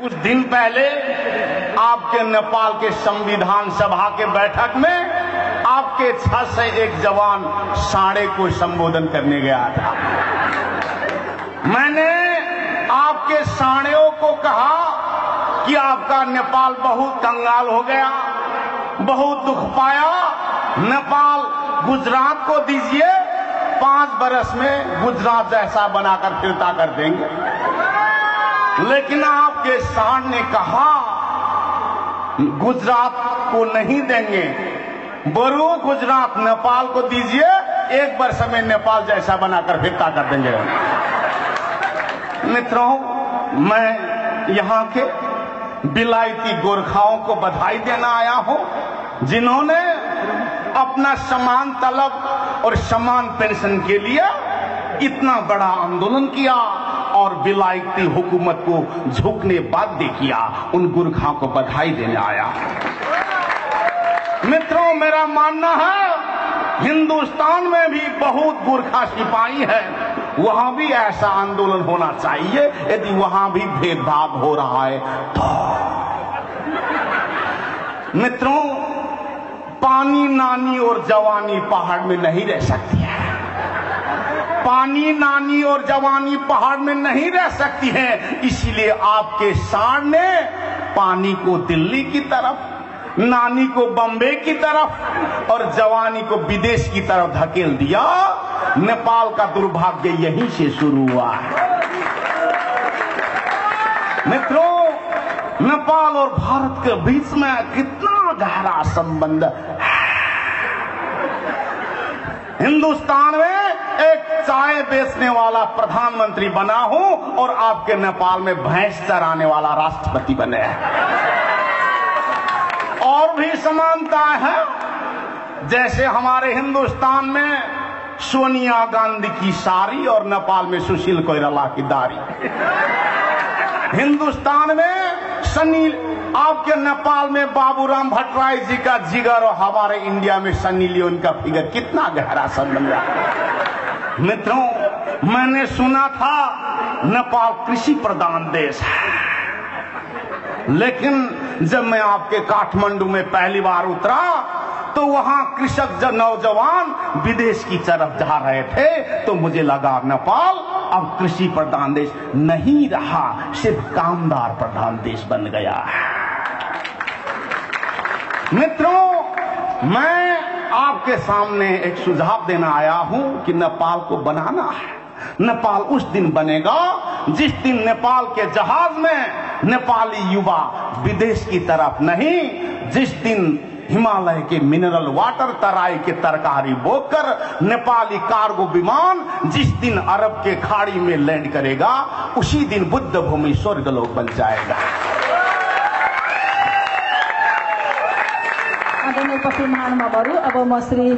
कुछ दिन पहले आपके नेपाल के संविधान सभा के बैठक में आपके 6 से एक जवान साढ़े को संबोधन करने गया था। मैंने आपके साढ़ेयों को कहा कि आपका नेपाल बहुत कंगाल हो गया, बहुत दुख पाया। नेपाल गुजरात को दीजिए, 5 बरस में गुजरात जैसा बनाकर फिरता कर देंगे। लेकिन आपके साढ़ ने कहा गुजरात को नहीं देंगे, बरू गुजरात नेपाल को दीजिए, 1 वर्ष में नेपाल जैसा बनाकर फिरता कर देंगे। मित्रों, मैं यहाँ के विलायती गोरखाओं को बधाई देना आया हूं, जिन्होंने अपना समान तलब और समान पेंशन के लिए इतना बड़ा आंदोलन किया और विलायती हुकूमत को झुकने बाध्य किया। उन गोरखाओं को बधाई देने आया। मित्रों, मेरा मानना है हिंदुस्तान में भी बहुत गोरखा सिपाही है, वहां भी ऐसा आंदोलन होना चाहिए। यदि वहां भी भेदभाव हो रहा है तो मित्रों, पानी नानी और जवानी पहाड़ में नहीं रह सकती है। पानी नानी और जवानी पहाड़ में नहीं रह सकती है। इसीलिए आपके साढ़ ने पानी को दिल्ली की तरफ, नानी को बम्बे की तरफ और जवानी को विदेश की तरफ धकेल दिया। नेपाल का दुर्भाग्य यहीं से शुरू हुआ है। मित्रों, नेपाल और भारत के बीच में कितना गहरा संबंध है। हिंदुस्तान में एक चाय बेचने वाला प्रधानमंत्री बना हूं और आपके नेपाल में भैंस चराने वाला राष्ट्रपति बने हैं। और भी समानता है, जैसे हमारे हिंदुस्तान में सोनिया गांधी की साड़ी और नेपाल में सुशील कोइराला की दाढ़ी। हिंदुस्तान में आपके नेपाल में बाबूराम भट्टराई जी का जिगर और हमारे इंडिया में सनी लियोन का फिगर, कितना गहरा संबंध है। मित्रों, मैंने सुना था नेपाल कृषि प्रधान देश है, लेकिन जब मैं आपके काठमांडू में पहली बार उतरा तो वहां कृषक नौजवान विदेश की तरफ जा रहे थे, तो मुझे लगा नेपाल अब कृषि प्रधान देश नहीं रहा, सिर्फ कामदार प्रधान देश बन गया है। मित्रों, मैं आपके सामने एक सुझाव देना आया हूं कि नेपाल को बनाना है। नेपाल उस दिन बनेगा जिस दिन नेपाल के जहाज में नेपाली युवा विदेश की तरफ नहीं, जिस दिन हिमालय के मिनरल वाटर, तराई के तरकारी बोकर नेपाली कार्गो विमान जिस दिन अरब के खाड़ी में लैंड करेगा, उसी दिन बुद्ध भूमि स्वर्गलोक बन जाएगा। आदरणीय उपस्थित महानुभावहरू, अब म श्री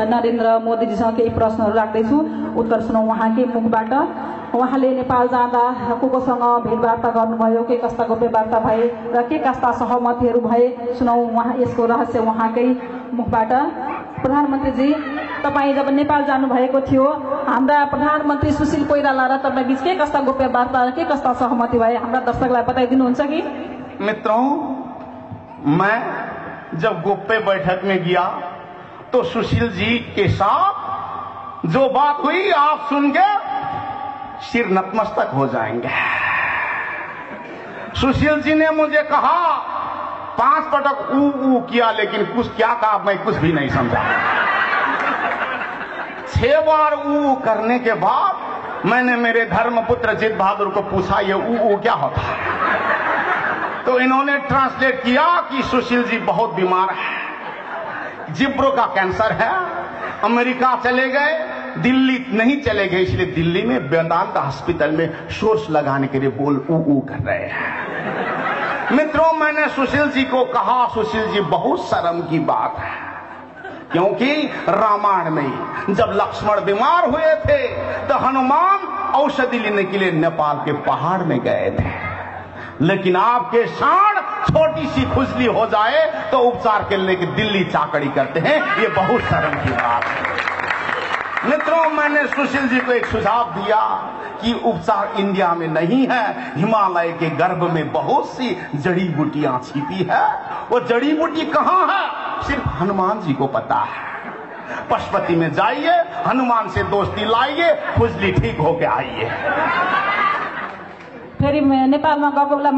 नरेन्द्र मोदीजीसँग केही प्रश्नहरू राख्दैछु, उत्तर सुनौँ उहाँकै मुखबाट। उहाँले नेपाल जाँदा कोसँग भेटवार्ता गर्नुभयो, के कस्ता गोप्यवार्ता भए र के कस्ता सहमतिहरू भए, सुनौँ उहाँ यसको रहस्य उहाँकै मुखबाट। प्रधानमन्त्रीजी, तपाईँ जब नेपाल जानुभएको थियो, हाम्रा प्रधानमन्त्री सुशील कोइराला र तपाईँ बीच के कस्ता गोप्यवार्ता र के कस्ता सहमति भए, हाम्रा दर्शकलाई बताइदिनुहुन्छ कि? मित्रों, मैं जब गोप्य बैठक में गया तो सुशील जी के साथ जो बात हुई आप सुन के सिर नतमस्तक हो जाएंगे। सुशील जी ने मुझे कहा, 5 पटक ऊ किया, लेकिन कुछ क्या कहा मैं कुछ भी नहीं समझा। 6 बार ऊ करने के बाद मैंने मेरे धर्मपुत्र जित बहादुर को पूछा, ये ऊ क्या होता है? तो इन्होंने ट्रांसलेट किया कि सुशील जी बहुत बीमार है, जिब्रो का कैंसर है, अमेरिका चले गए, दिल्ली नहीं चले गए, इसलिए दिल्ली में वेदांता हॉस्पिटल में सोर्स लगाने के लिए बोल ऊ कर रहे हैं। मित्रों, मैंने सुशील जी को कहा, सुशील जी बहुत शर्म की बात है, क्योंकि रामायण में जब लक्ष्मण बीमार हुए थे तो हनुमान औषधि लेने के लिए नेपाल के पहाड़ में गए थे, लेकिन आपके साढ़ छोटी सी खुजली हो जाए तो उपचार के लिए दिल्ली चाकड़ी करते हैं। ये बहुत शर्म की बात है। मित्रों, मैंने सुशील जी को एक सुझाव दिया की उपचार इंडिया में नहीं है। हिमालय के गर्भ में बहुत सी जड़ी बूटियां छिपी है। वो जड़ी बूटी कहां है सिर्फ हनुमान जी को पता है। पशुपति में जाइए, हनुमान से दोस्ती लाइए, खुजली ठीक होके आइए। फेरि नेपालमा गएको बेला